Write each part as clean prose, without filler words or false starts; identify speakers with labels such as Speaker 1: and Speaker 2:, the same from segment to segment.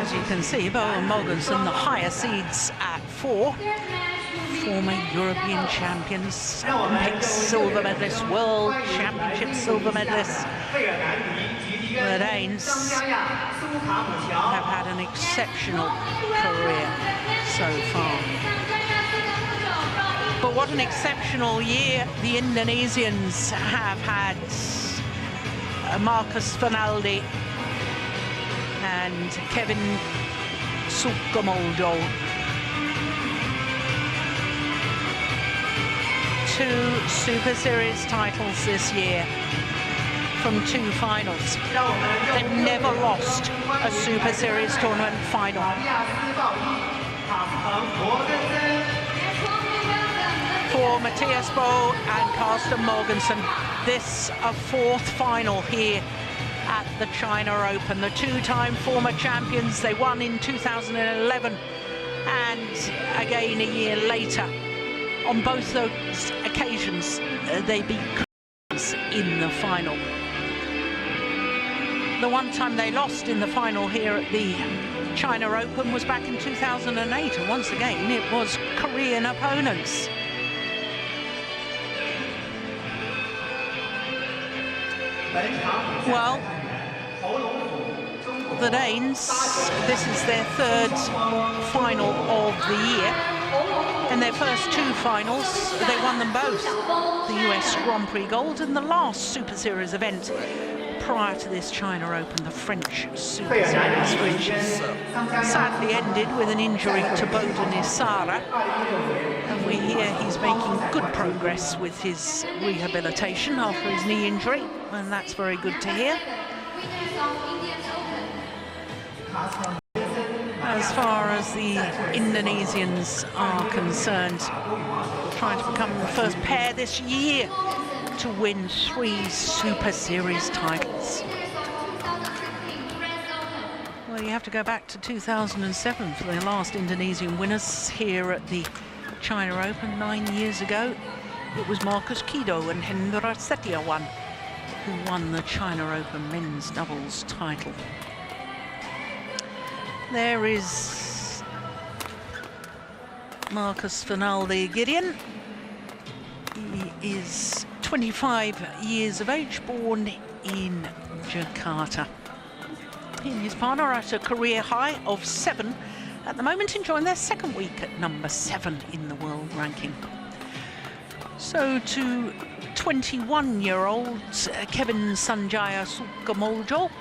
Speaker 1: As you can see, Boe-Mogensen, the higher seeds at 4. Former European champions, Olympic silver medalists, World Championship silver medalists. The Danes have had an exceptional career so far. But what an exceptional year the Indonesians have had. Marcus Fernaldi and Kevin Sukamuljo. 2 Super Series titles this year from 2 finals. They've never lost a Super Series tournament final. For Matthias Boe and Carsten Mogensen, this a 4th final here at the China Open. The 2-time former champions, they won in 2011 and again a year later. On both those occasions, they beat Koreans in the final. The one time they lost in the final here at the China Open was back in 2008, and once again it was Korean opponents. Well, the Danes, this is their 3rd final of the year. In their first 2 finals, they won them both. The US Grand Prix Gold and the last Super Series event prior to this China Open, the French Super Series, which sadly ended with an injury to Boden Isara. And we hear he's making good progress with his rehabilitation after his knee injury, and that's very good to hear. As far as the Indonesians are concerned, trying to become the first pair this year to win 3 Super Series titles. Well, you have to go back to 2007 for the last Indonesian winners here at the China Open 9 years ago. It was Marcus Kido and Hendra Setiawan who won the China Open men's doubles title. There is Marcus Fernaldi Gideon. He is 25 years of age, born in Jakarta. He and his partner are at a career high of 7 at the moment, enjoying their 2nd week at number 7 in the world ranking. So to 21-year-old Kevin Sanjaya-Marcus,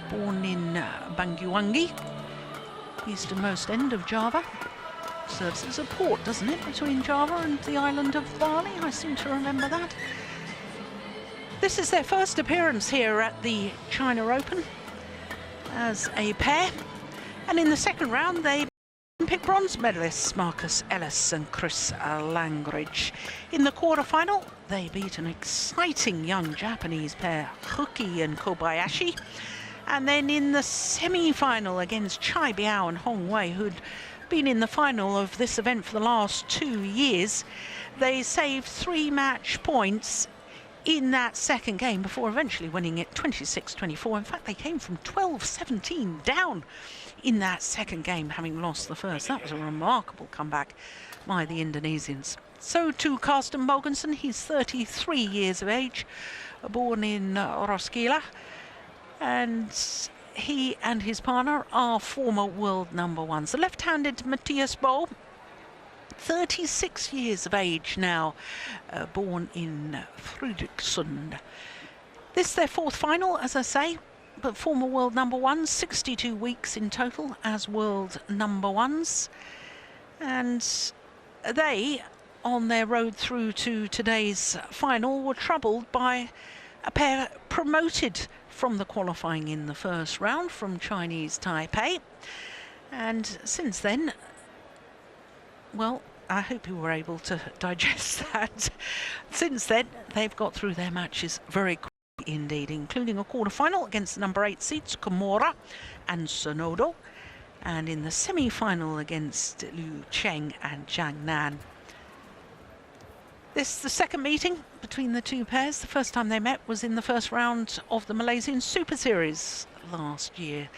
Speaker 1: born in Banyuwangi, easternmost end of Java. Serves as a port, doesn't it, between Java and the island of Bali? I seem to remember that. This is their first appearance here at the China Open as a pair. And in the 2nd round, they Olympic bronze medalists Marcus Ellis and Chris Langridge. In the quarterfinal, they beat an exciting young Japanese pair, Huki and Kobayashi. And then in the semi-final against Chai Biao and Hong Wei, who'd been in the final of this event for the last 2 years, they saved 3 match points in that 2nd game before eventually winning it 26-24. In fact, they came from 12-17 down in that 2nd game, having lost the first. That was a remarkable comeback by the Indonesians. So to Carsten Mogensen, he's 33 years of age, born in Roskilde, and he and his partner are former world number 1s. The left-handed Matthias Boe, 36 years of age now, born in Fredrikstad. This is their 4th final, as I say, but former world number 1s, 62 weeks in total as world number 1s. And they, on their road through to today's final, were troubled by a pair promoted from the qualifying in the 1st round from Chinese Taipei. And since then, well, I hope you were able to digest that. Since then, they've got through their matches very quickly indeed, including a quarter-final against the number 8 seeds, Komora and Sonodo, and in the semi-final against Liu Cheng and Zhang Nan. This is the 2nd meeting between the 2 pairs. The first time they met was in the 1st round of the Malaysian Super Series last year.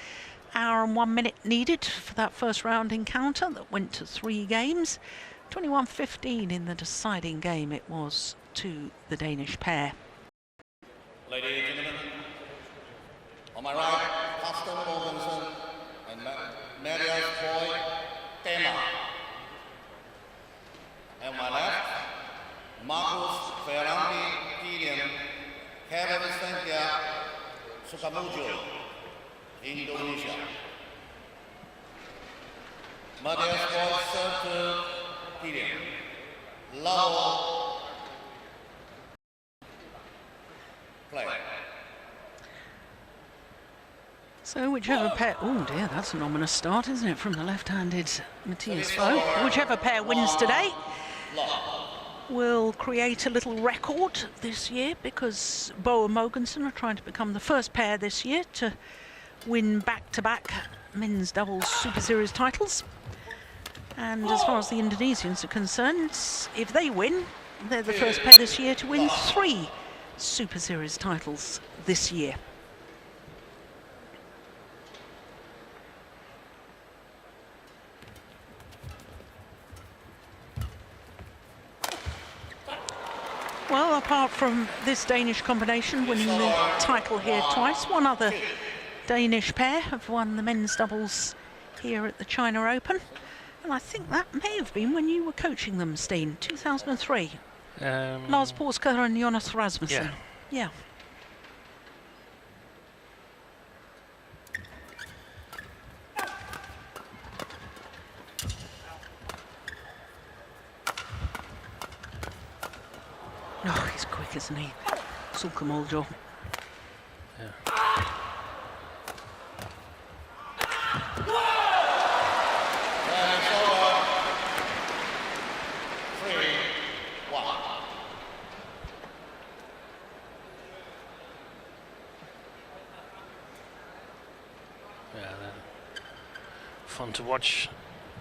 Speaker 1: hour and 1 minute needed for that first round encounter that went to 3 games. 21-15 in the deciding game it was to the Danish pair.
Speaker 2: Ladies and gentlemen, on my right, Boe-Mogensen and Marius Boe-Tema. And on my left, Marcus Gideon, Kevin Sanjaya-Marcus, Indonesia. Marius Boe-Serve Gideon, Lao play.
Speaker 1: So whichever pair, oh dear, that's an ominous start, isn't it, from the left-handed Matthias Boe. Whichever pair wins today will create a little record this year, because Boe-Mogensen are trying to become the first pair this year to win back-to-back men's doubles Super Series titles. And as far as the Indonesians are concerned, if they win, they're the first pair this year to win 3 Super Series titles this year. Well, apart from this Danish combination winning the title here twice, one other Danish pair have won the men's doubles here at the China Open. And I think that may have been when you were coaching them, Steen, 2003. Lars Porsker and Jonas Rasmussen. Yeah. Oh, he's quick, isn't he? Sulkamoljo.
Speaker 3: Yeah. Fun to watch.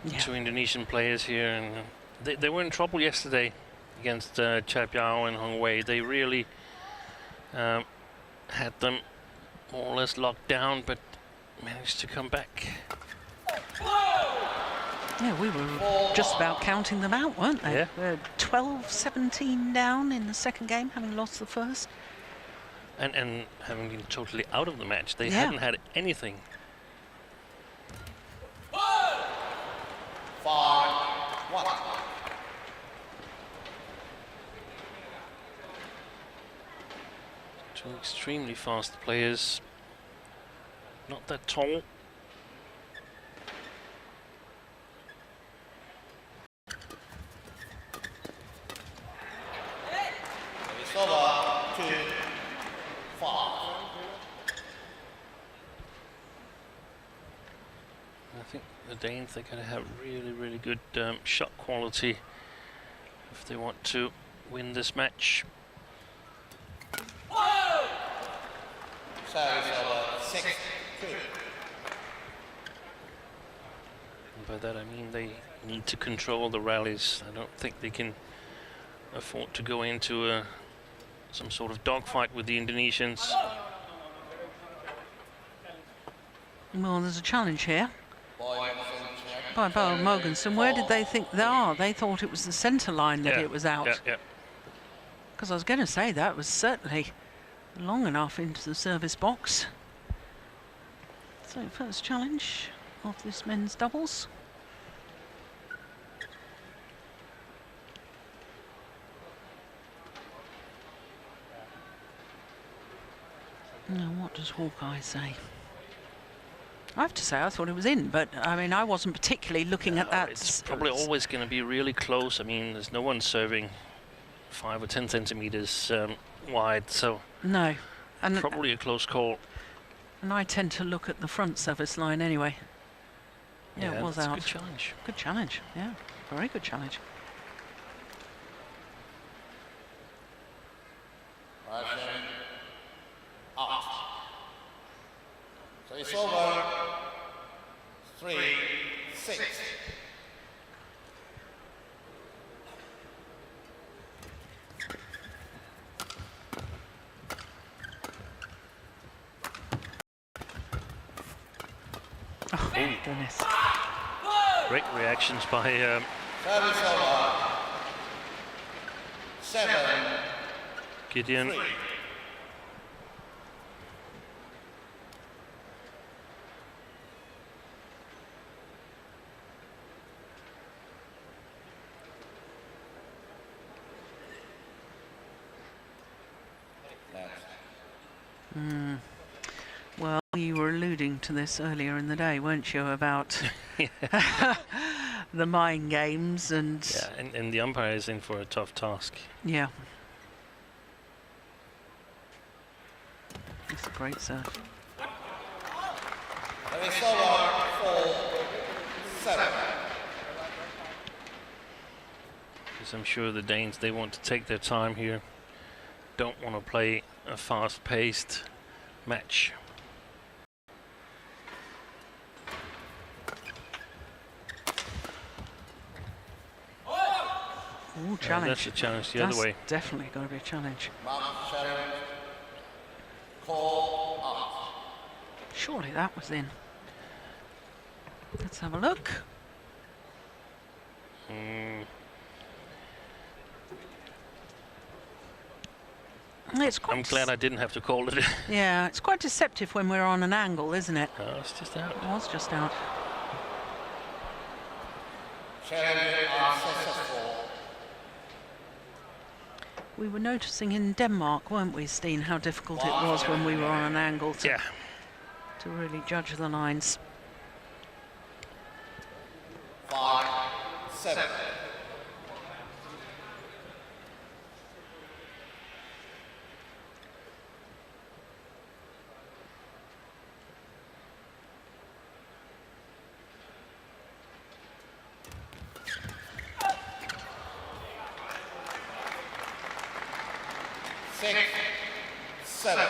Speaker 1: Yeah.
Speaker 3: 2 Indonesian players here, and they were in trouble yesterday against Chap Yao and Hong Wei. They really had them more or less locked down, but managed to come back.
Speaker 1: Yeah, we were just about counting them out, weren't they?
Speaker 3: Yeah.
Speaker 1: 12-17 down in the second game, having lost the first.
Speaker 3: And having been totally out of the match. They hadn't had anything.
Speaker 2: 5-1.
Speaker 3: Two extremely fast players. Not that tall.
Speaker 2: It's over 2-5.
Speaker 3: I think the Danes, they're going to have really, really good shot quality if they want to win this match.
Speaker 2: Service over 6-2.
Speaker 3: And by that I mean they need to control the rallies. I don't think they can afford to go into some sort of dogfight with the Indonesians.
Speaker 1: Well, there's a challenge here by Boe-Mogensen. Where did they think they are? They thought it was the centre line that it was out. Because I was going to say that was certainly long enough into the service box. So first challenge of this men's doubles. Now what does Hawkeye say? I have to say I thought it was in, but I mean I wasn't particularly looking at that.
Speaker 3: It's probably always going to be really close. I mean, there's no one serving 5 or 10 centimeters wide, so
Speaker 1: no, and
Speaker 3: probably a close call.
Speaker 1: And I tend to look at the front service line anyway. Yeah, it was
Speaker 3: that's
Speaker 1: out.
Speaker 3: a good challenge.
Speaker 1: Good challenge. Yeah, very good challenge.
Speaker 2: Out. So it's over 3-6.
Speaker 1: Oh, goodness.
Speaker 3: Great reactions by
Speaker 2: Service over. 7,
Speaker 3: Gideon.
Speaker 2: 3.
Speaker 1: Well, you were alluding to this earlier in the day, weren't you, about the mind games and...
Speaker 3: Yeah, and the umpire is in for a tough task.
Speaker 1: Yeah. It's a great serve.
Speaker 2: Service over. 4, 7.
Speaker 3: Because I'm sure the Danes, they want to take their time here. Don't want to play a fast-paced match.
Speaker 1: Ooh, challenge.
Speaker 3: That's a challenge the
Speaker 1: That's
Speaker 3: other way.
Speaker 1: definitely got to be a challenge.
Speaker 2: Mark challenge. Call out.
Speaker 1: Surely that was in. Let's have a look. It's quite
Speaker 3: I'm glad I didn't have to call it.
Speaker 1: yeah, it's quite deceptive when we're on an angle, isn't it?
Speaker 3: No, it's just out.
Speaker 1: It was just out.
Speaker 2: Challenge unsuccessful.
Speaker 1: We were noticing in Denmark, weren't we, Steen, how difficult it was when we were on an angle to,
Speaker 3: Yeah.
Speaker 1: to really judge the lines.
Speaker 2: 5, 7. Six, 7.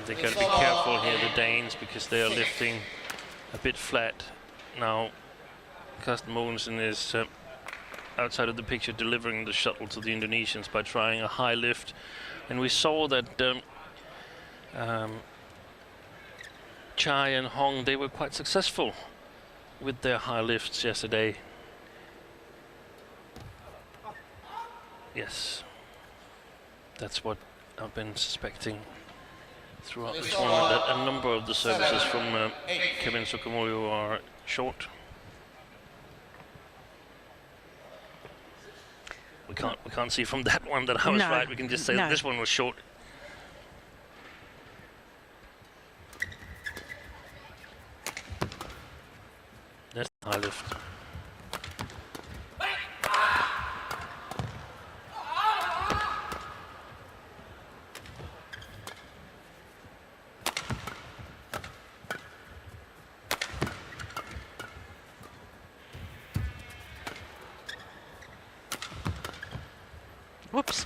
Speaker 3: They got to be careful here, the Danes, because they are lifting a bit flat. Now, Boe-Mogensen is outside of the picture delivering the shuttle to the Indonesians by trying a high lift. And we saw that Chai and Hong, they were quite successful with their high lifts yesterday. Yes, that's what I've been suspecting throughout this tournament, that a number of the services from Kevin Sukamuljo are short. We can't see from that one that I was right. We can just say that this one was short. That's the high lift.
Speaker 1: Whoops.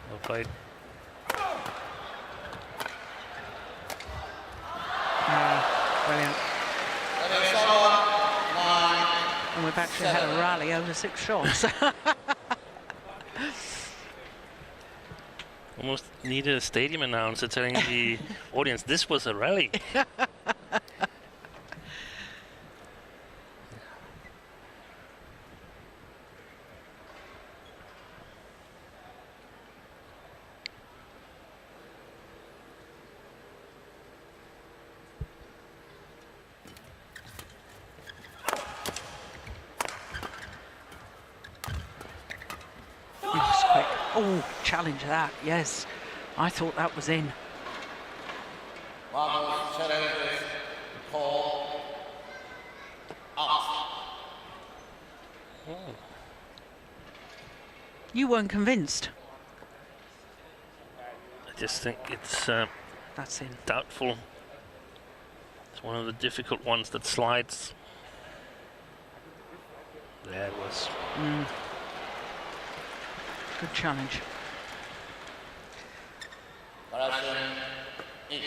Speaker 3: Well played.
Speaker 1: Brilliant.
Speaker 2: Service over. 9.
Speaker 1: And we've actually had a rally over 6 shots.
Speaker 3: Almost needed a stadium announcer telling the audience this was a rally.
Speaker 1: Quick. Oh, challenge that, yes. I thought that was in.
Speaker 2: Marcus challenges. Call out.
Speaker 1: You weren't convinced.
Speaker 3: I just think it's
Speaker 1: That's in.
Speaker 3: doubtful. It's one of the difficult ones that slides. There it was.
Speaker 1: Good challenge.
Speaker 2: Correction. 8.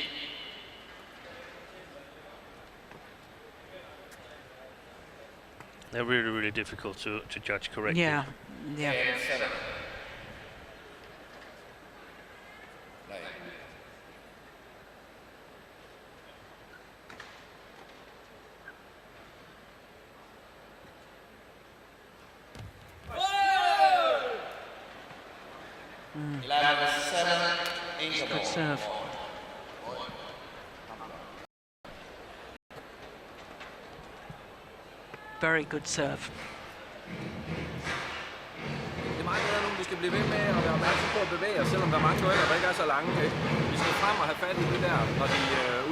Speaker 3: They're really, really difficult to judge correctly.
Speaker 1: Yeah, yeah.
Speaker 2: 7. Right.
Speaker 1: Mm.
Speaker 2: 11-7.
Speaker 1: Good serve. Very good serve.
Speaker 4: Det er meget bedre nu, vi skal blive ved med at være opmærksom på at bevæge os, selvom der er mange dueller, der ikke er så lange. Ikke? Vi skal frem og have fat i det der, når de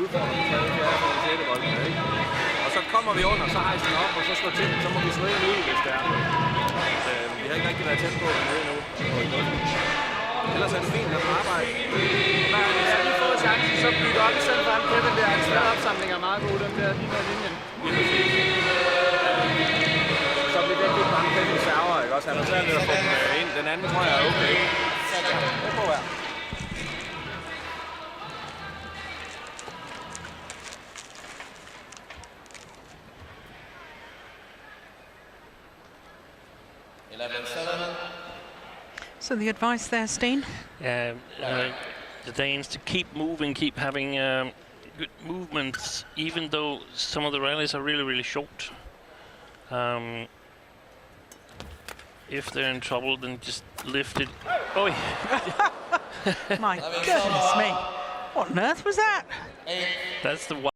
Speaker 4: udfordrer den 3., 4. og 6. bolden. Ikke? Og så kommer vi under, så hejser den op, og så slår til, så må vi slå ind ud, hvis det er. Vi har ikke rigtig været tæt på at komme endnu. Ellers er det fint at arbejde.
Speaker 5: Men hvis vi får chancen, så bygger op i stedet for den der svære opsamling er meget god, den der lige med linjen.
Speaker 4: Så bliver det ikke mange penge server, ikke også? Han har svært ved at få dem ind. Den anden tror jeg er okay. Det prøver jeg.
Speaker 1: So the advice there, Steen?
Speaker 3: The Danes to keep moving, keep having good movements, even though some of the rallies are really, really short. If they're in trouble, then just lift it. Oh,
Speaker 1: My goodness me. What on earth was that?
Speaker 3: that's the one.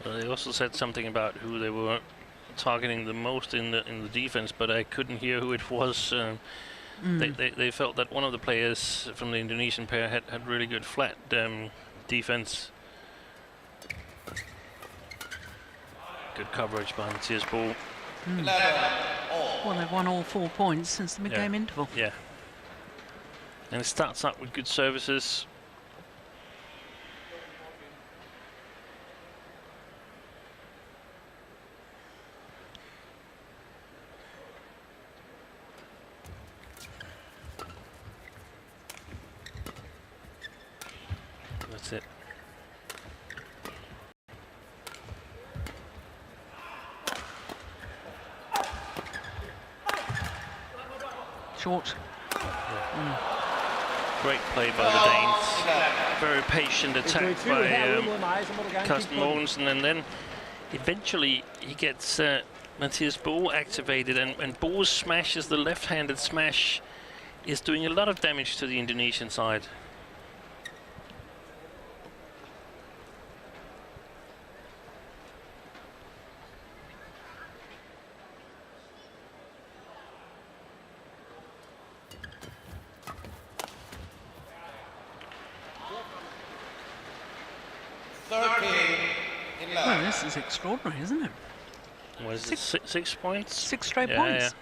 Speaker 3: They also said something about who they were targeting the most in the defense, but I couldn't hear who it was. They felt that one of the players from the Indonesian pair had really good flat defense. Good coverage by Mathias Boe.
Speaker 1: Well, they've won all 4 points since the mid-game interval.
Speaker 3: Yeah. And it starts up with good services. That's it.
Speaker 1: Short.
Speaker 3: Great play by the Danes. Very patient attack by Boe-Mogensen, and then eventually he gets Mathias Boe activated, and Boe's smash is the left-handed smash, is doing a lot of damage to the Indonesian side.
Speaker 1: Well, this is extraordinary, isn't it?
Speaker 3: Was it 6 points?
Speaker 1: 6 straight
Speaker 3: Yeah,
Speaker 1: points.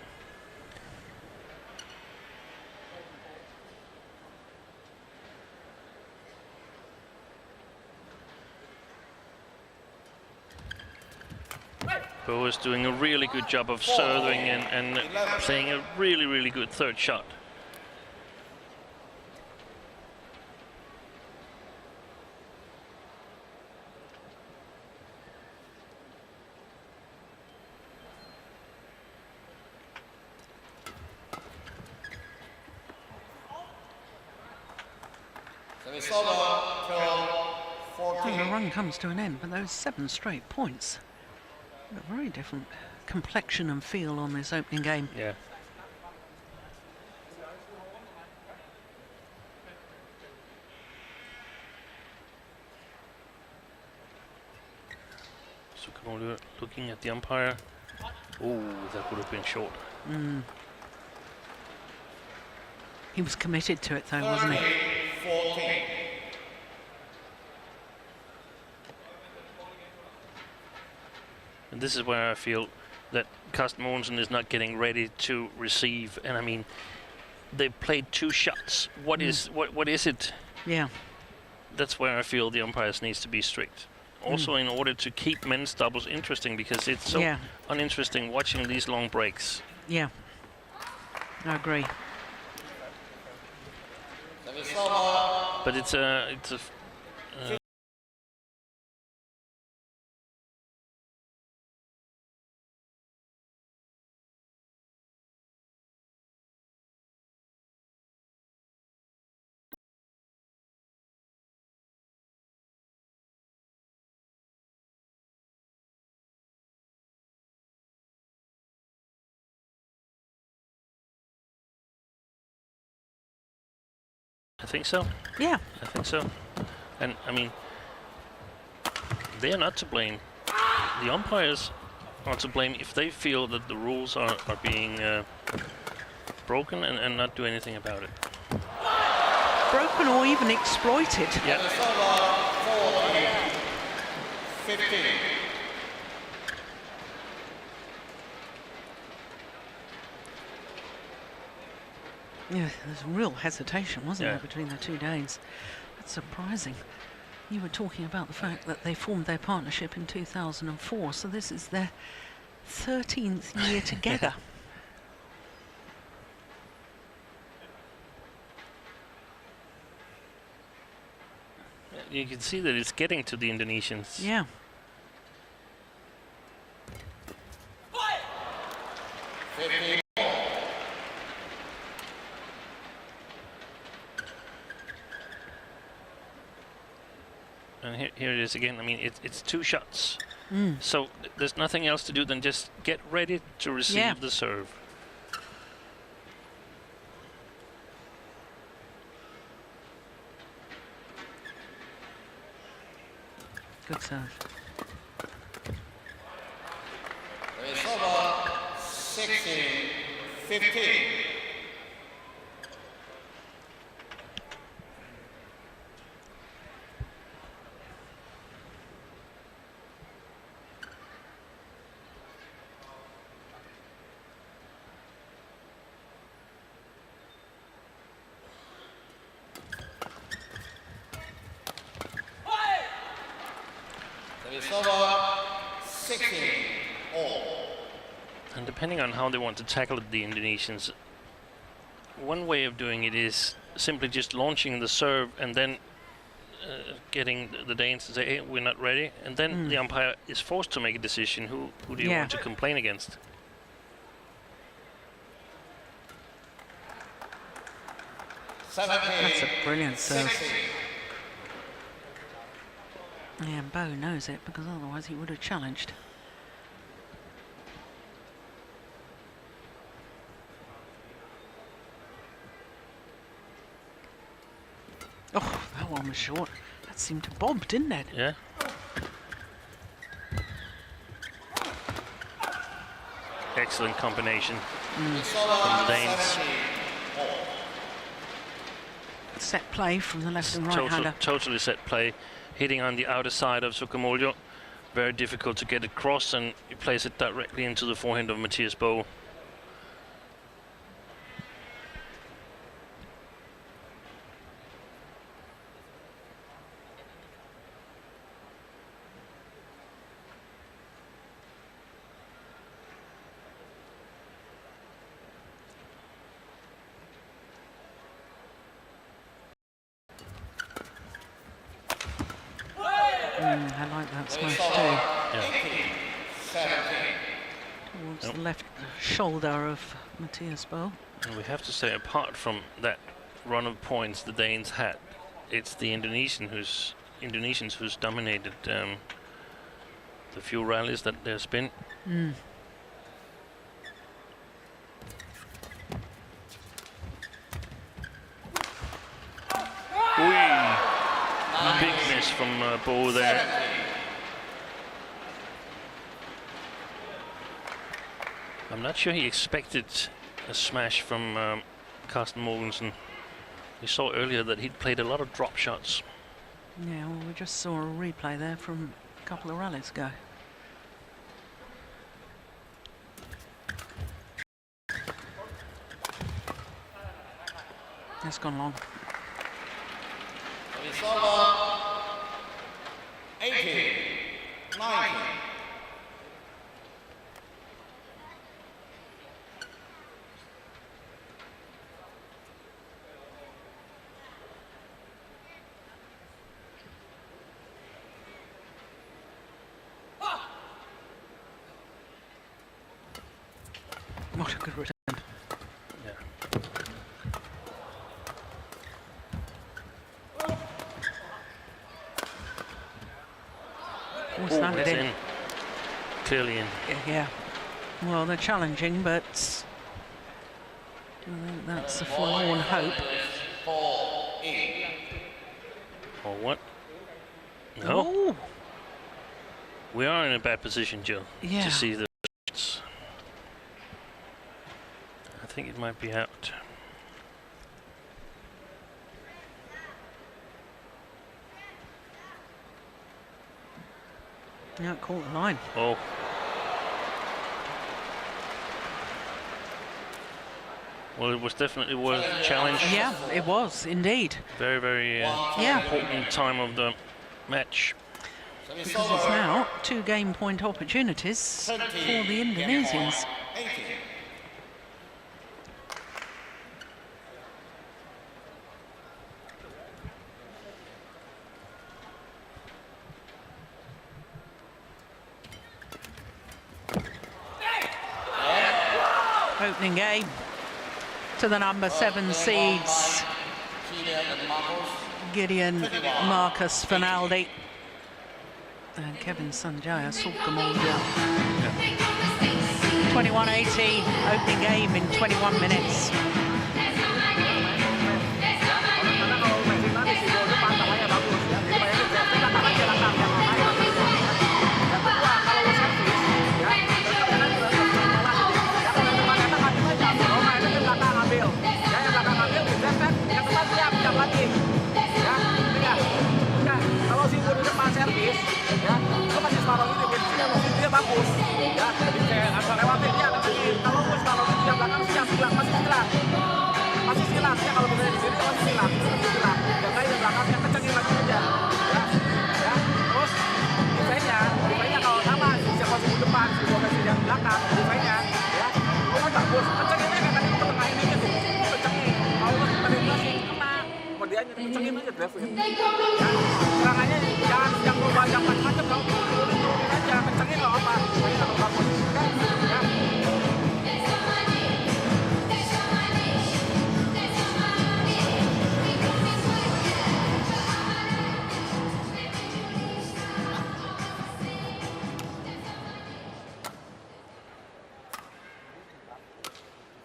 Speaker 3: yeah. Boe is doing a really good job of serving and playing a really, really good third shot.
Speaker 1: Well, the run comes to an end, but those 7 straight points. A very different complexion and feel on this opening game.
Speaker 3: Yeah. Sukamuljo looking at the umpire. Oh, that would have been short.
Speaker 1: He was committed to it, though, wasn't he?
Speaker 2: 14.
Speaker 3: And this is where I feel that Carsten Mogensen is not getting ready to receive. And I mean, they've played 2 shots. What is it?
Speaker 1: Yeah.
Speaker 3: That's where I feel the umpires needs to be strict. Also, in order to keep men's doubles interesting, because it's so uninteresting watching these long breaks.
Speaker 1: Yeah. I agree.
Speaker 3: But it's a I think so.
Speaker 1: Yeah.
Speaker 3: I think so. And I mean, they are not to blame. The umpires are to blame if they feel that the rules are being broken and not do anything about it.
Speaker 1: Broken or even exploited.
Speaker 3: Yeah.
Speaker 2: 15.
Speaker 1: Yeah, there's real hesitation, wasn't
Speaker 3: Yeah.
Speaker 1: there, between the 2 Danes? That's surprising. You were talking about the fact that they formed their partnership in 2004, so this is their 13th year together.
Speaker 3: You can see that it's getting to the Indonesians.
Speaker 1: Yeah.
Speaker 3: And here it is again. I mean, it's 2 shots. So there's nothing else to do than just get ready to receive the serve.
Speaker 1: Good serve.
Speaker 2: It's over 16, 15. It's over 16 all.
Speaker 3: And depending on how they want to tackle the Indonesians, one way of doing it is simply just launching the serve and then getting the Danes to say, hey, we're not ready. And then the umpire is forced to make a decision. Who do you want to complain against?
Speaker 1: That's a brilliant serve. Yeah, and Boe knows it, because otherwise he would have challenged. Oh, that one was short. That seemed to bob, didn't it?
Speaker 3: Yeah. Excellent combination from the Danes.
Speaker 1: Set play from the left and right hander.
Speaker 3: Totally set play. Hitting on the outer side of Sukamuljo. Very difficult to get it across, and he plays it directly into the forehand of Mathias Boe.
Speaker 1: I like that smash too.
Speaker 3: Yeah.
Speaker 1: Towards the left shoulder of Mathias Boe.
Speaker 3: And we have to say, apart from that run of points the Danes had, it's the Indonesians who's dominated the few rallies that there's been. Big miss from Boe there. I'm not sure he expected a smash from Boe-Mogensen. We saw earlier that he'd played a lot of drop shots.
Speaker 1: Yeah, well, we just saw a replay there from a couple of rallies ago. It's gone long.
Speaker 2: Service over 18, 19.
Speaker 1: What a good return.
Speaker 3: Yeah.
Speaker 1: Oh, slammed it
Speaker 3: it's
Speaker 1: in.
Speaker 3: Clearly in.
Speaker 1: Yeah. Well, they're challenging, but I think that's a forlorn hope.
Speaker 3: Or what? No.
Speaker 1: Oh,
Speaker 3: We are in a bad position, Jill,
Speaker 1: yeah.
Speaker 3: to see the shots. I think it might be out.
Speaker 1: Yeah, caught the line.
Speaker 3: Oh. Well, it was definitely worth a challenge.
Speaker 1: Yeah, it was indeed.
Speaker 3: Very, very
Speaker 1: Yeah.
Speaker 3: important time of the match.
Speaker 2: Service
Speaker 1: Because it's
Speaker 2: over
Speaker 1: now 2 game point opportunities for the Indonesians.
Speaker 2: 18.
Speaker 1: Opening game to the number 7 seeds,
Speaker 2: Gideon and Marcus.
Speaker 1: Gideon, Marcus, Finaldi, and Kevin Sanjaya, Sulkamolja. 21-18, opening game in 21 minutes.
Speaker 5: Karena kalau main timnas di gol depan tangannya bagus ya. Jadi mainnya kita tangannya langkah yang lain. Yang kedua kalau lo servis ya, jangan malah ya kalau depan datang ambil aja. Kalau mainnya ke belakang ambil. Ya yang belakang ambil dites kan, yang depan siap lagi. Ya, udah. Udah, kalau si di depan servis ya, lo masih separuh ini dia bagus. Ya, jadi kayak agak lewatin dia tapi kalau lo separuh ini yang belakang siap masih silang. Masih silang ya kalau misalnya di sini masih silang. Yang lain di belakang yang kencengin lagi aja. Ya. Terus defense-nya kalau sama si posisi depan, si posisi yang belakang, defense-nya ya. Oh bagus, kencengin aja kan ke tengah ini gitu. Kencengin. Kalau lo penetrasi kena, mau dia kencengin aja driving. Ya. Serangannya jangan yang lo banyak macam-macam kalau turunin aja, kencengin lo apa. Ini kalau bagus. Ya.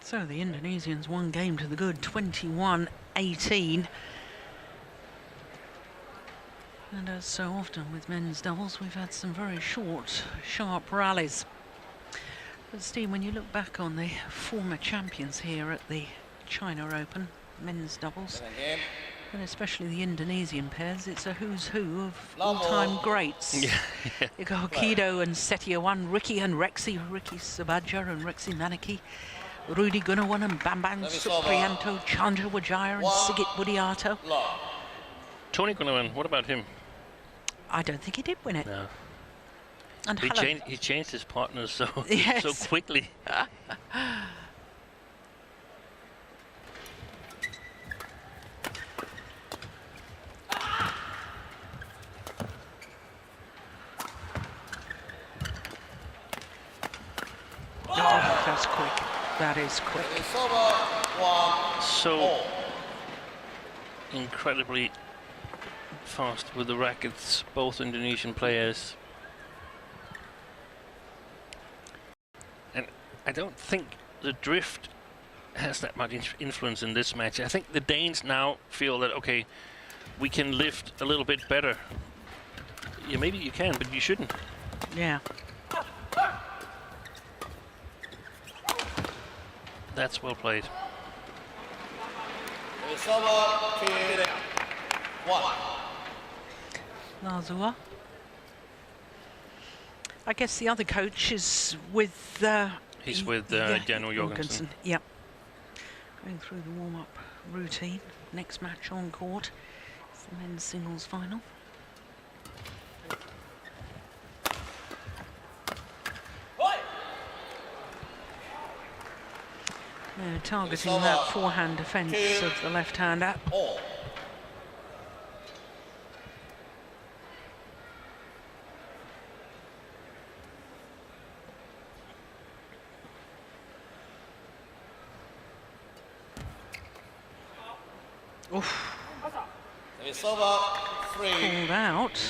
Speaker 1: So the Indonesians 1 game to the good, 21-18. And as so often with men's doubles, we've had some very short, sharp rallies. But Steve, when you look back on the former champions here at the China Open, men's doubles, and especially the Indonesian pairs, it's a who's who of all-time greats.
Speaker 3: Yeah.
Speaker 1: You go Kido and Setiawan, Ricky and Rexy, Ricky Sabaja and Rexy Manaki, Rudy Gunawan and Bambang Supriyanto, Chandra Wijaya and Sigit Budiato.
Speaker 3: Tony Gunawan, what about him?
Speaker 1: I don't think he did win it.
Speaker 3: No.
Speaker 1: And
Speaker 3: He changed his partners so
Speaker 1: Yes.
Speaker 3: so quickly.
Speaker 1: Oh, that's quick. That is quick.
Speaker 2: Service over 1.
Speaker 3: So incredibly fast with the rackets, both Indonesian players. And I don't think the drift has that much influence in this match. I think the Danes now feel that, okay, we can lift a little bit better. Yeah, maybe you can, but you shouldn't.
Speaker 1: Yeah.
Speaker 3: That's well played.
Speaker 2: It's over 2-1.
Speaker 1: Lazua. I guess the other coach is with...
Speaker 3: He's with Daniel Jorgensen.
Speaker 1: Yep. Going through the warm-up routine. Next match on court. It's the men's singles final. They're targeting that forehand defence of the left-hander.
Speaker 2: All.
Speaker 1: Oof.
Speaker 2: It's over 3-2.
Speaker 1: Pulled out.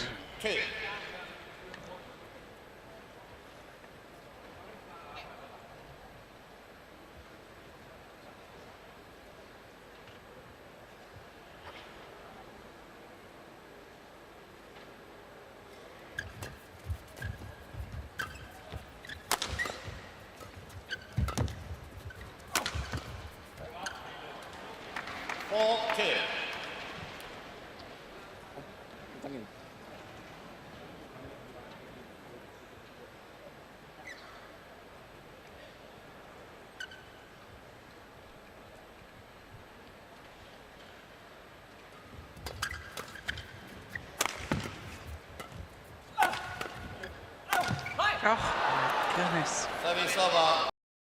Speaker 1: Oh, my goodness.
Speaker 2: Service over.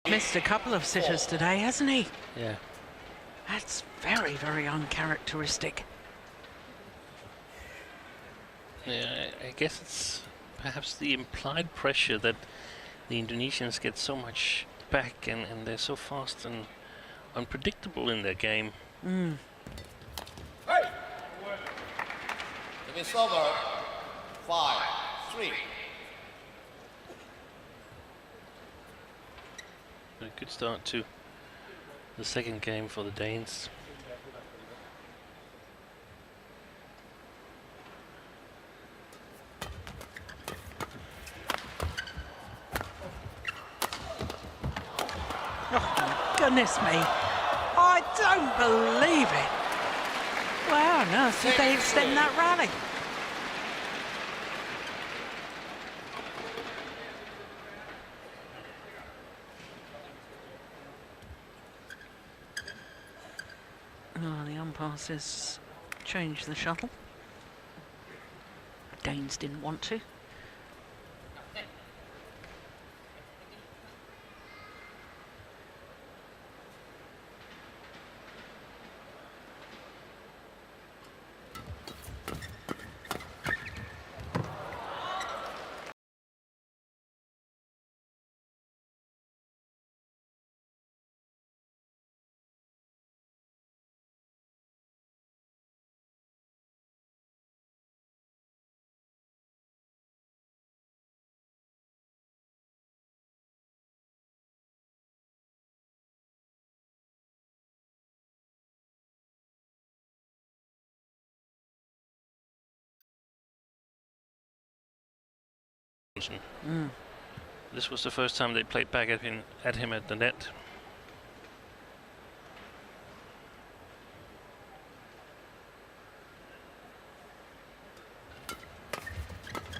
Speaker 1: Missed a couple of sitters today, hasn't he?
Speaker 3: Yeah.
Speaker 1: That's very, very uncharacteristic.
Speaker 3: Yeah, I guess it's perhaps the implied pressure that the Indonesians get so much back, and they're so fast and unpredictable in their game.
Speaker 1: Mm.
Speaker 2: Service over 5-3.
Speaker 3: A good start to the second game for the Danes.
Speaker 1: Oh, my goodness me. I don't believe it. Wow, on earth did they extend that rally? Oh, the umpire says change the shuttle. Danes didn't want to. Mm.
Speaker 3: This was the first time they played back at him at the net.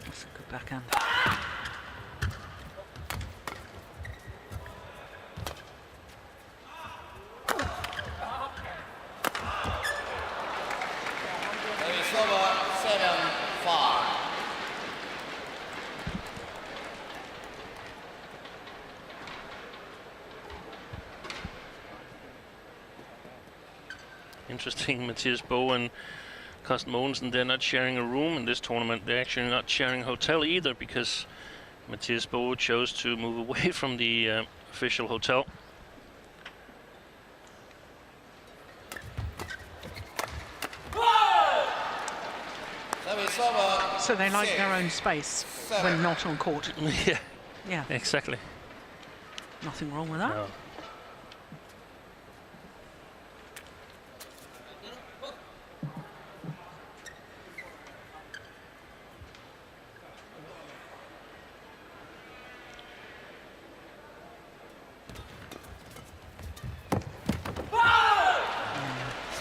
Speaker 1: That's a good backhand.
Speaker 2: Service over 7-5.
Speaker 3: Interesting, Mathias Boe and Boe-Mogensen, they're not sharing a room in this tournament. They're actually not sharing a hotel either, because Mathias Boe chose to move away from the official hotel.
Speaker 2: Service over.
Speaker 1: So they like their own space when not on court.
Speaker 3: Yeah,
Speaker 1: Yeah,
Speaker 3: exactly.
Speaker 1: nothing wrong with that.
Speaker 3: No.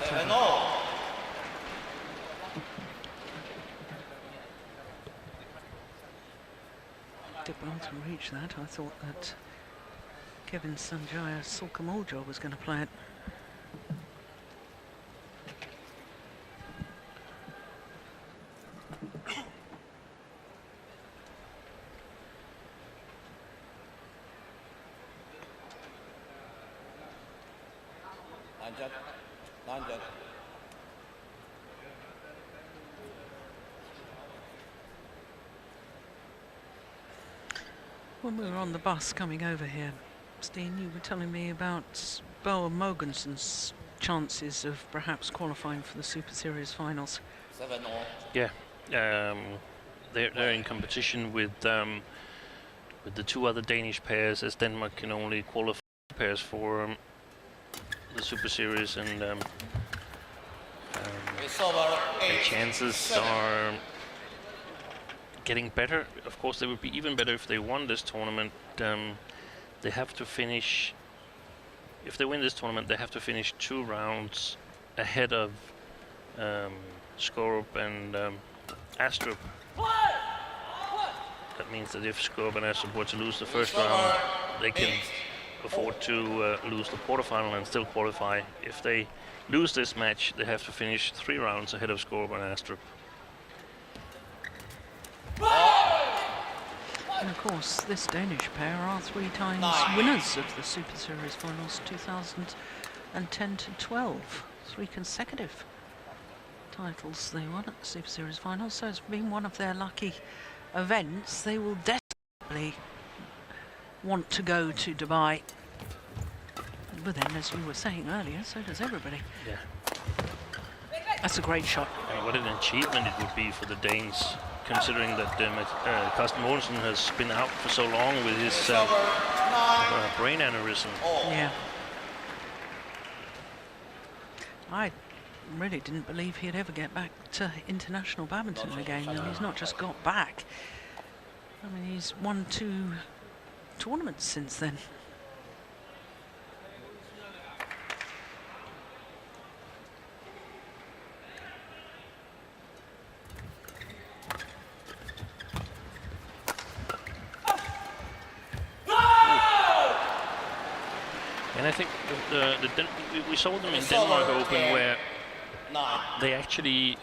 Speaker 2: 7-0.
Speaker 1: Did well to reach that. I thought that Kevin Sanjaya-Marcus was going to play it. When we were on the bus coming over here, Steen, you were telling me about Boe-Mogensen's chances of perhaps qualifying for the Super Series finals.
Speaker 2: 7-0.
Speaker 3: Yeah, they're in competition with the two other Danish pairs, as Denmark can only qualify pairs for the Super Series, and
Speaker 2: It's over.
Speaker 3: their chances are getting better. Of course, they would be even better if they won this tournament. They have to finish. If they win this tournament, they have to finish 2 rounds ahead of Skorup and Astrup. That means that if Skorup and Astrup were to lose the first round, they can afford to lose the quarterfinal and still qualify. If they lose this match, they have to finish 3 rounds ahead of Skorup and Astrup.
Speaker 1: And of course, this Danish pair are 3 times winners of the Super Series finals, 2010 to 12. 3 consecutive titles they won at the Super Series finals, so it's been one of their lucky events. They will desperately want to go to Dubai. But then, as you were saying earlier, so does everybody.
Speaker 3: Yeah.
Speaker 1: That's a great shot.
Speaker 3: And what an achievement it would be for the Danes, considering that Carsten Mogensen has been out for so long with his brain aneurysm.
Speaker 1: Yeah. I really didn't believe he'd ever get back to international badminton again, and he's not just got back. I mean, he's won 2 tournaments since then.
Speaker 3: And I think we saw them in Denmark Open, where they actually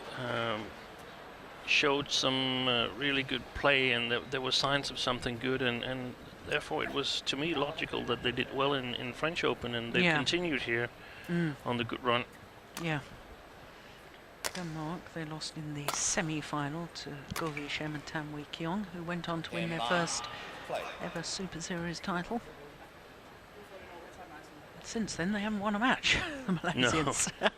Speaker 3: showed some really good play, and there were signs of something good, and therefore it was, to me, logical that they did well in French Open, and they continued here on the good run.
Speaker 1: Yeah. Denmark, they lost in the semi-final to Go Vishem and Tam Wee Kyung, who went on to win their first ever Super Series title. Since then, they haven't won a match, the Malaysians.
Speaker 3: No.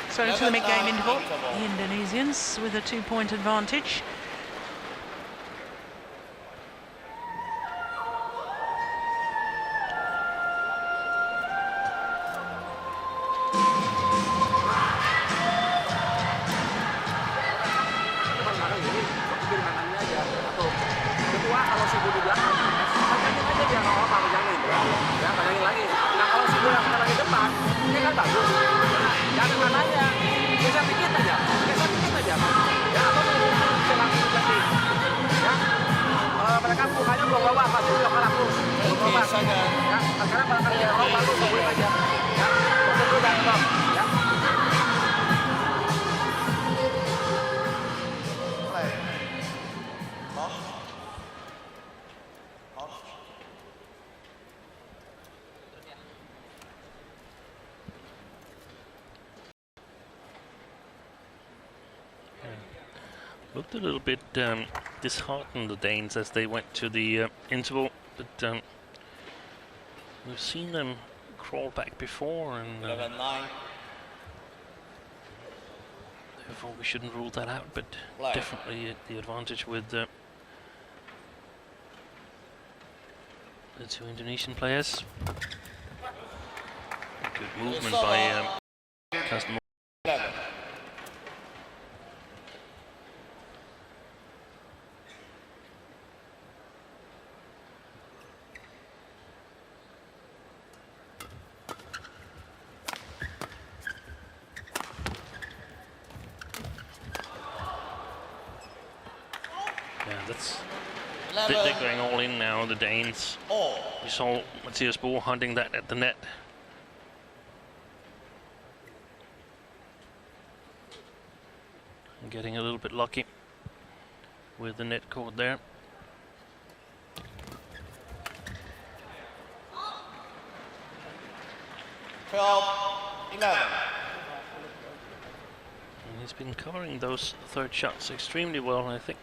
Speaker 1: So into the mid-game interval, the Indonesians with a 2-point advantage.
Speaker 3: Looked a little bit disheartened, the Danes, as they went to the interval, but we've seen them crawl back before, and therefore we shouldn't rule that out, but definitely the advantage with the 2 Indonesian players. Good movement by Carsten. they're going all in now, the Danes.
Speaker 2: all.
Speaker 3: We saw Mathias Boe hunting that at the net. And getting a little bit lucky with the net caught there.
Speaker 2: Twelve, 11.
Speaker 3: And he's been covering those third shots extremely well. And I think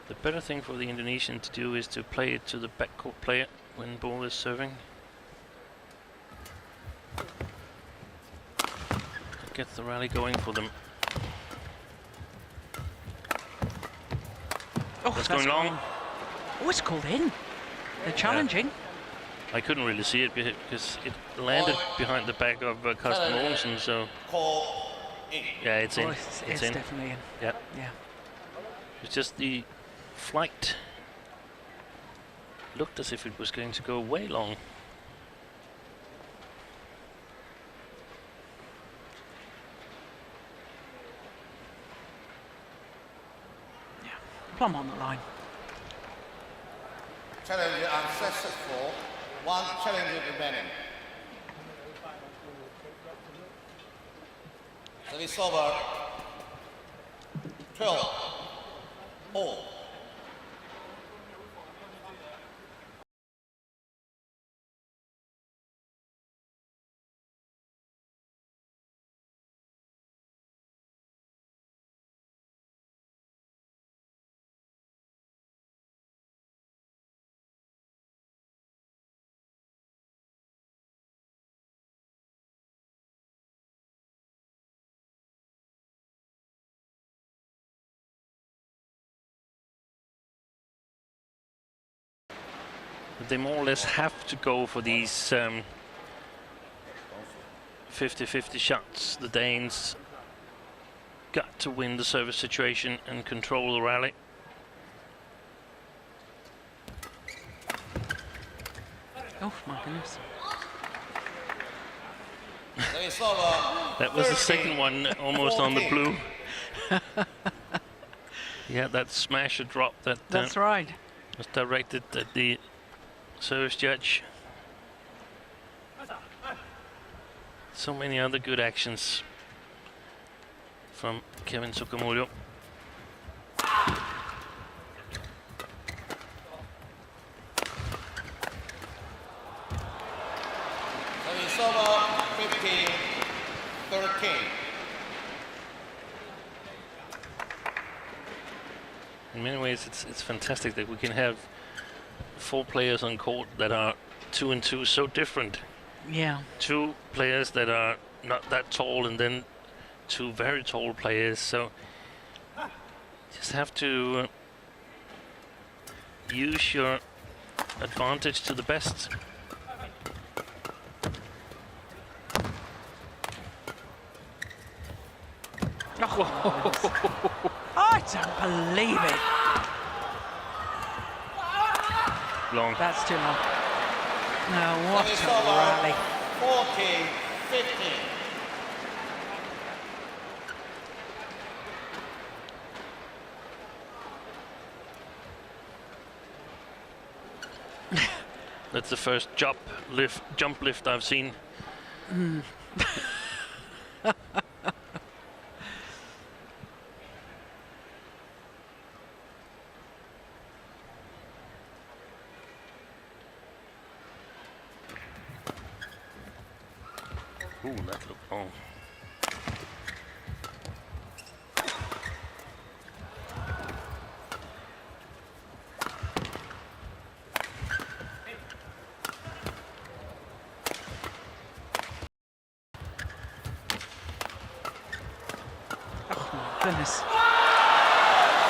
Speaker 3: the better thing for the Indonesian to do is to play it to the backcourt player when Boe is serving. Get the rally going for them.
Speaker 1: Oh,
Speaker 3: That's going long.
Speaker 1: Oh, it's called in. They're challenging.
Speaker 3: I couldn't really see it because it landed behind the back of Carsten Mogensen, so
Speaker 2: Call in.
Speaker 3: yeah, it's in.
Speaker 1: Oh, it's
Speaker 3: in.
Speaker 1: definitely in.
Speaker 3: Yeah,
Speaker 1: Yeah.
Speaker 3: it's just the flight looked as if it was going to go way long.
Speaker 1: Plumb on the line.
Speaker 2: Challenge unsuccessful. One challenge remaining. Service over. 12, all.
Speaker 3: They more or less have to go for these 50-50 shots. The Danes got to win the service situation and control the rally.
Speaker 1: Oh my goodness.
Speaker 2: Service over.
Speaker 3: That was the
Speaker 2: 13,
Speaker 3: second one, almost on the
Speaker 2: 14.
Speaker 3: blue. Yeah, that smash or drop that
Speaker 1: That's right.
Speaker 3: was directed at the service judge. So many other good actions from Kevin Sukamuljo.
Speaker 2: Service over. 15, 13.
Speaker 3: In many ways, it's fantastic that we can have 4 players on court that are 2 and 2 so different.
Speaker 1: Yeah.
Speaker 3: 2 players that are not that tall, and then 2 very tall players. So just have to use your advantage to the best.
Speaker 1: Oh, I don't believe it.
Speaker 3: Long.
Speaker 1: That's too long. No, what
Speaker 2: Service
Speaker 1: a
Speaker 2: over.
Speaker 1: rally.
Speaker 2: 14, 15.
Speaker 3: That's the first jump lift I've seen. Ooh, that looked long.
Speaker 1: Goodness.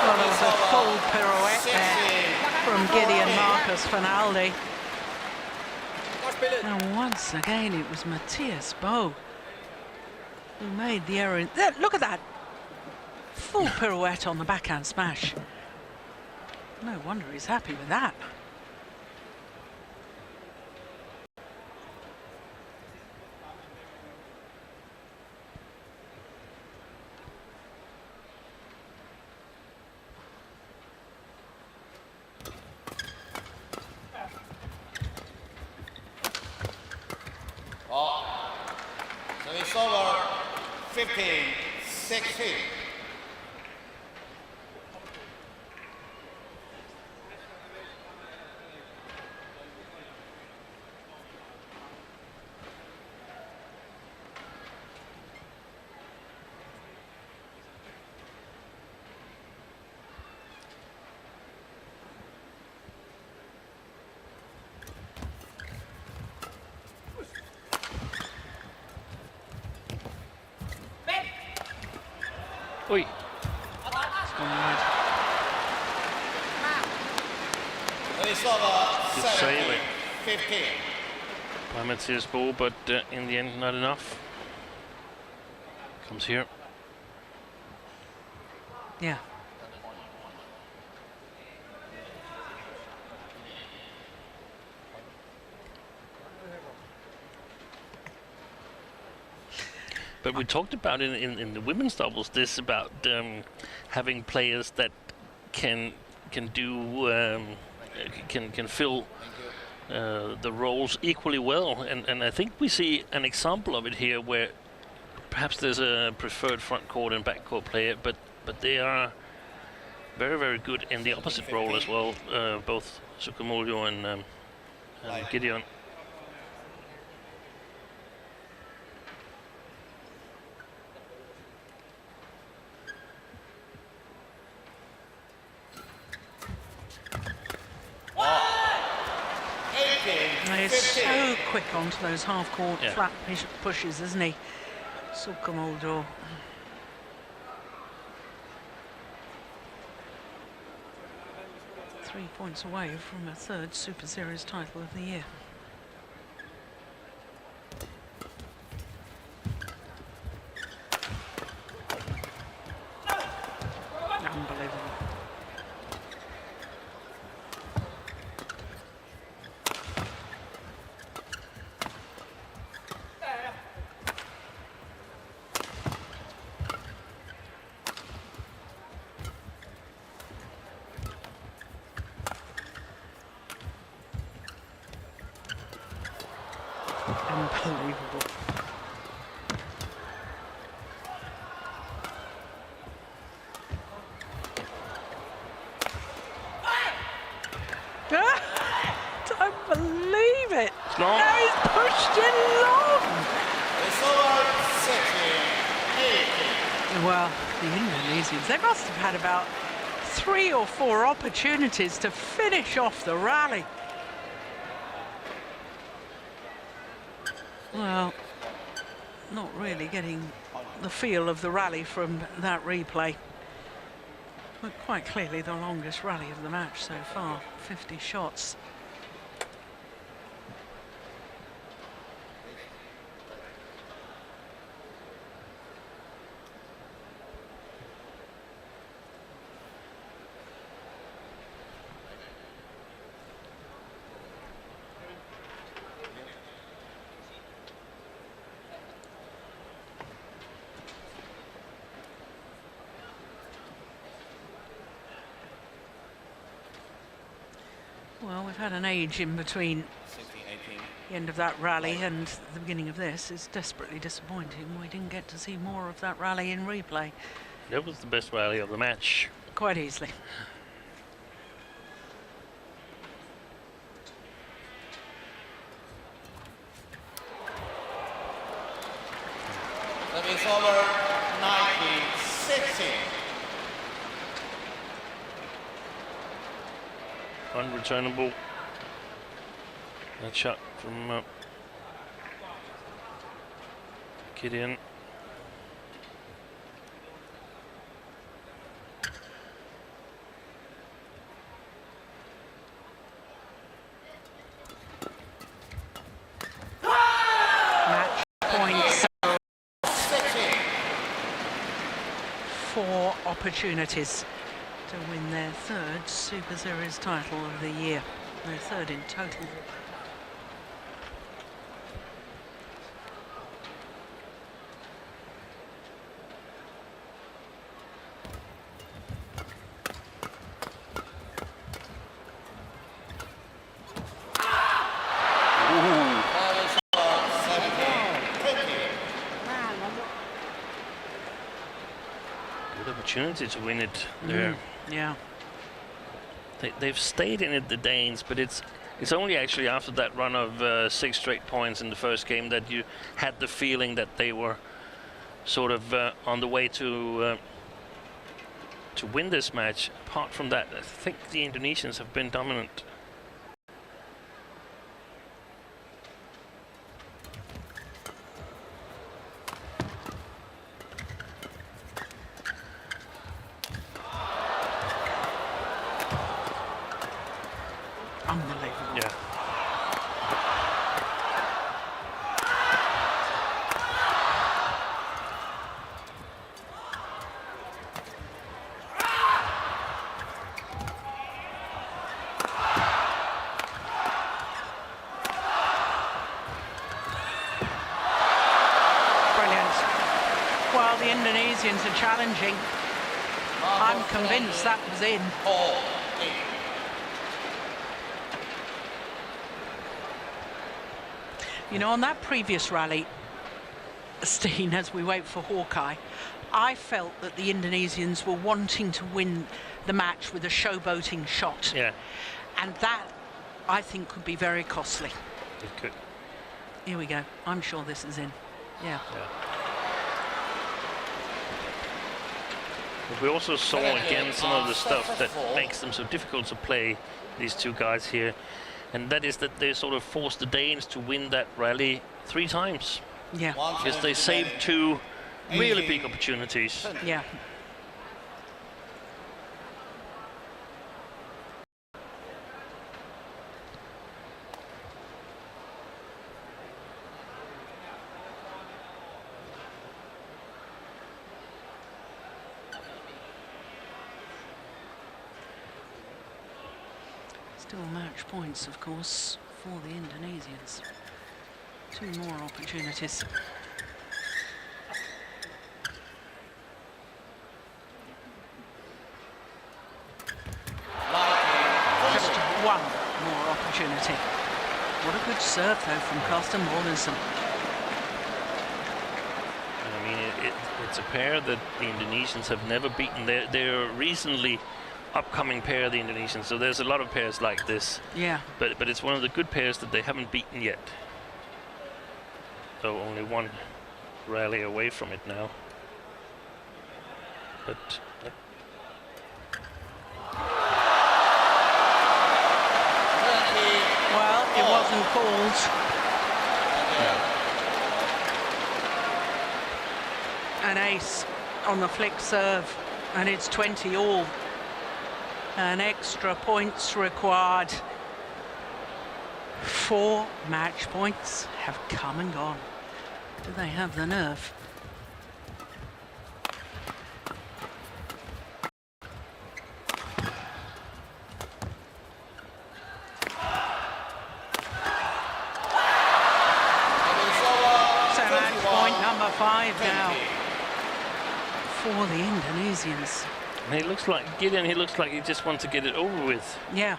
Speaker 1: Well, there was a full pirouette there from Gideon Marcus Finaldi. And once again, it was Mathias Boe who made the error. Look at that. Full pirouette on the backhand smash. No wonder he's happy with that.
Speaker 2: Service over 15-16.
Speaker 3: Oi.
Speaker 1: It's gone wide.
Speaker 2: Service over
Speaker 3: Good save.
Speaker 2: 17-15.
Speaker 3: By Matthias Boe, but in the end, not enough. Comes here.
Speaker 1: Yeah.
Speaker 3: But we talked about in the women's doubles this about having players that can fill the roles equally well, and I think we see an example of it here where perhaps there's a preferred front court and back court player, but they are very, very good in the opposite role as well, both Sukamuljo and Gideon.
Speaker 1: He's so quick onto those half-court
Speaker 3: Yeah.
Speaker 1: flat pushes, isn't he? Sukamuljo. 3 points away from a third Super Series title of the year. Unbelievable. Unbelievable. Don't believe it.
Speaker 3: It's long.
Speaker 1: Now he's pushed it long.
Speaker 2: It's over 16-18.
Speaker 1: Well, the Indonesians, they must have had about 3 or 4 opportunities to finish off the rally. Well, not really getting the feel of the rally from that replay. But quite clearly the longest rally of the match so far, 50 shots. Well, we've had an age in between
Speaker 2: 16-18.
Speaker 1: the end of that rally and the beginning of this. It's desperately disappointing. We didn't get to see more of that rally in replay.
Speaker 3: That was the best rally of the match.
Speaker 1: Quite easily.
Speaker 2: Service over 19-16.
Speaker 3: Unreturnable. That shot from Gideon.
Speaker 1: Match points.
Speaker 2: 16.
Speaker 1: 4 opportunities to win their third Super Series title of the year. Their third in total.
Speaker 2: Service over 17-20.
Speaker 3: opportunity to win it there.
Speaker 1: Yeah.
Speaker 3: They've stayed in it, the Danes, but it's only actually after that run of 6 straight points in the first game that you had the feeling that they were sort of on the way to win this match. Apart from that, I think the Indonesians have been dominant.
Speaker 1: Unbelievable.
Speaker 3: Yeah.
Speaker 1: Brilliant. While the Indonesians are challenging, I'm convinced that was in.
Speaker 2: 4-8.
Speaker 1: You know, on that previous rally, Steen, as we wait for Hawkeye, I felt that the Indonesians were wanting to win the match with a showboating shot.
Speaker 3: Yeah,
Speaker 1: And that, I think, could be very costly.
Speaker 3: it could.
Speaker 1: Here we go. I'm sure this is in. Yeah.
Speaker 3: But we also saw again some of the stuff that makes them so difficult to play, these two guys here, and that is that they sort of forced the Danes to win that rally 3 times
Speaker 1: Yeah.
Speaker 3: because they saved 2 really big opportunities.
Speaker 1: Yeah. Still match points, of course, for the Indonesians. 2 more opportunities. Just 1 more opportunity. What a good serve, though, from Boe-Mogensen.
Speaker 3: I mean, it's a pair that the Indonesians have never beaten. They're a recently upcoming pair, the Indonesians, so there's a lot of pairs like this.
Speaker 1: Yeah.
Speaker 3: But it's one of the good pairs that they haven't beaten yet. So only 1 rally away from it now. But
Speaker 1: Well, it wasn't called. An ace on the flick serve, and it's 20 all. And extra points required. 4 match points have come and gone. Do they have the nerve? So match point number 5 now for the Indonesians.
Speaker 3: he looks like Gideon. He looks like he just wants to get it over with.
Speaker 1: Yeah.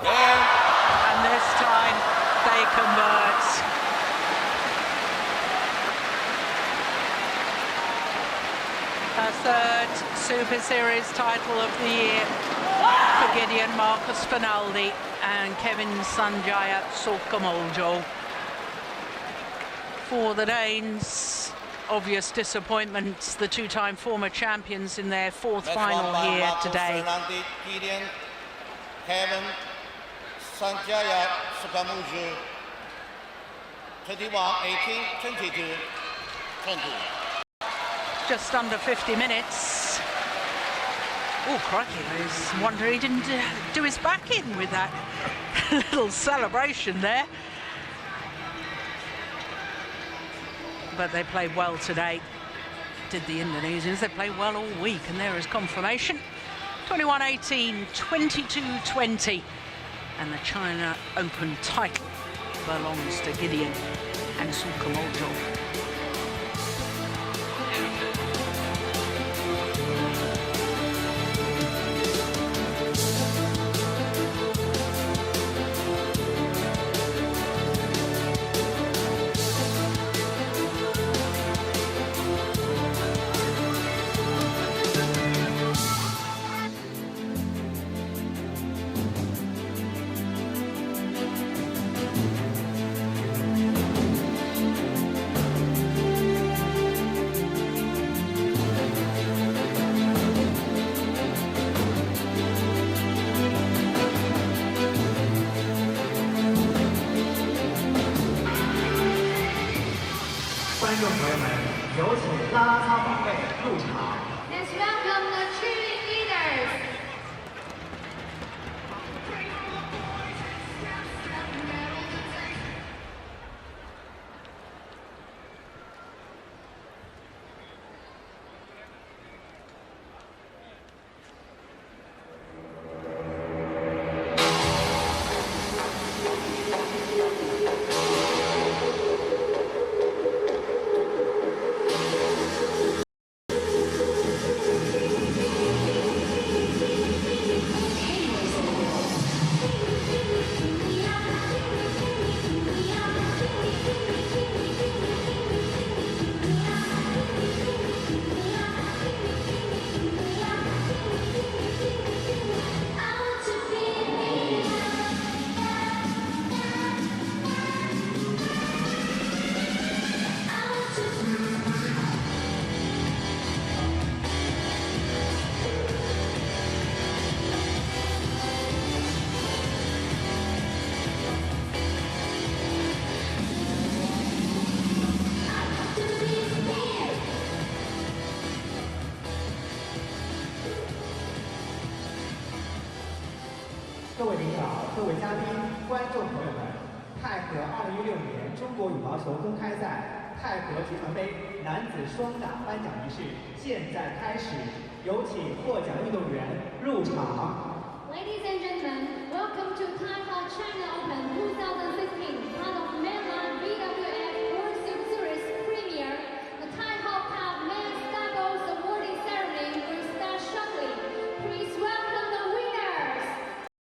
Speaker 1: And this time they convert. A 3rd Super Series title of the year for Gideon, Marcus Finaldi and Kevin Sanjaya-Marcus. For the Danes, obvious disappointments, the 2-time former champions in their 4th final here today.
Speaker 2: Gideon, Kevin, Sanjaya-Marcus, 21-18, 22-20.
Speaker 1: Just under 50 minutes. Oh, crikey, there's wonder he didn't do his back in with that little celebration there. But they played well today, did the Indonesians. They played well all week, and there is confirmation. 21-18, 22-20, and the China Open title belongs to Gideon and Sukamoto.
Speaker 6: Let's welcome the cheerleaders.
Speaker 7: 各位领导、各位嘉宾、观众朋友们，泰和2016年中国羽毛球公开赛泰和集团杯男子双打颁奖仪式现在开始，有请获奖运动员入场。
Speaker 6: Ladies and gentlemen, welcome to Thaihot China Open 2016, part of mainline BWF World Super Series Premier. The Thaihot Cup Men's Doubles Awarding Ceremony will start shortly. Please welcome the winners.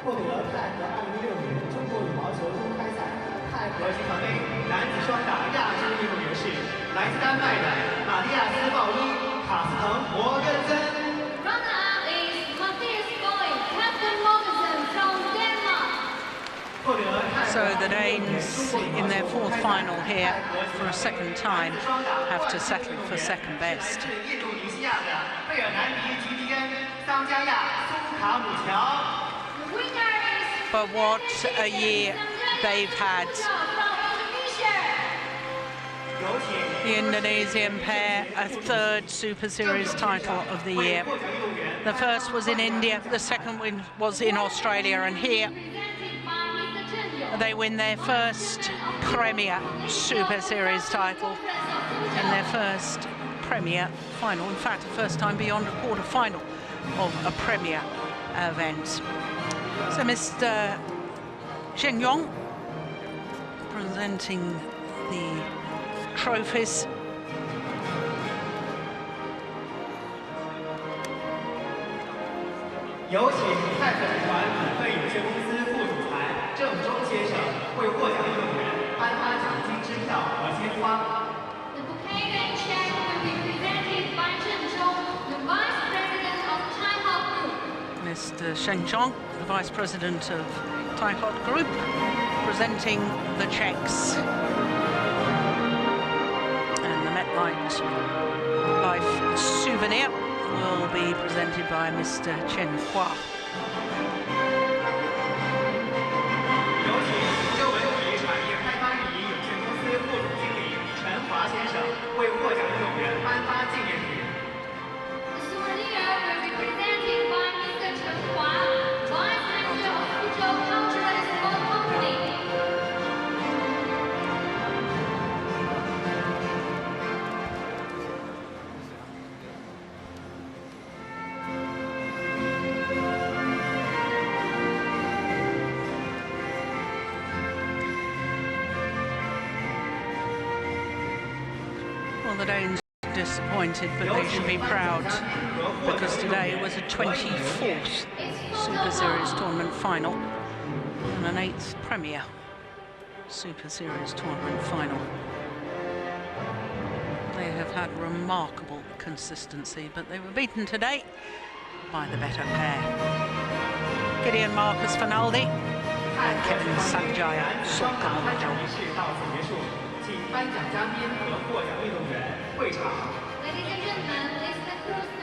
Speaker 7: 获得泰和2016年中国羽毛球公开赛泰和集团杯男子双打亚军运动员是来自丹麦的马蒂亚斯·鲍伊、卡斯滕·摩根森。
Speaker 6: Runner-up is Matthias Boy, Captain Boe-Mogensen from Denmark.
Speaker 1: So the Danes, in their fourth final here for a second time, have to settle for second best.
Speaker 7: 印度尼西亚的贝尔南迪·吉迪恩、桑加亚·苏卡姆乔。
Speaker 6: The winner is
Speaker 1: But what a year they've had.
Speaker 6: from Indonesia.
Speaker 1: The Indonesian pair, a third Super Series title of the year. The first was in India, the second win was in Australia, and here
Speaker 6: Presented by Mr. Chen Yong.
Speaker 1: they win their first Premier Super Series title in their first Premier final. In fact, the first time beyond a quarter final of a Premier event. So Mr. Chen Yong presenting the trophies.
Speaker 7: 有请泰和集团股份有限公司副总裁郑忠先生为获奖运动员颁发奖金支票和鲜花。
Speaker 6: The bouquet and check will be presented by Chen Zhong, the Vice President of Thaihot Group.
Speaker 1: Mr. Shen Zhong, the Vice President of Thaihot Group, presenting the checks. And the MetLife Life souvenir will be presented by Mr. Chen Hua.
Speaker 7: 有请周文体产业开发运营有限公司副总经理陈华先生为获奖运动员颁发纪念品。
Speaker 6: The souvenir will be presented by Mr. Chen Hua, Vice Manager of Fuzhou Cultural and Sport Company.
Speaker 1: 《the Danes are disappointed, but they should be proud because today was a 24th Super Series tournament final and an 8th Premier Super Series tournament final. They have had remarkable consistency, but they were beaten today by the better pair. Gideon Marcus Finaldi and Kevin Sanjaya Marcus.
Speaker 7: 请颁奖嘉宾和获奖运动员会场。
Speaker 6: Ladies and gentlemen, let's cruise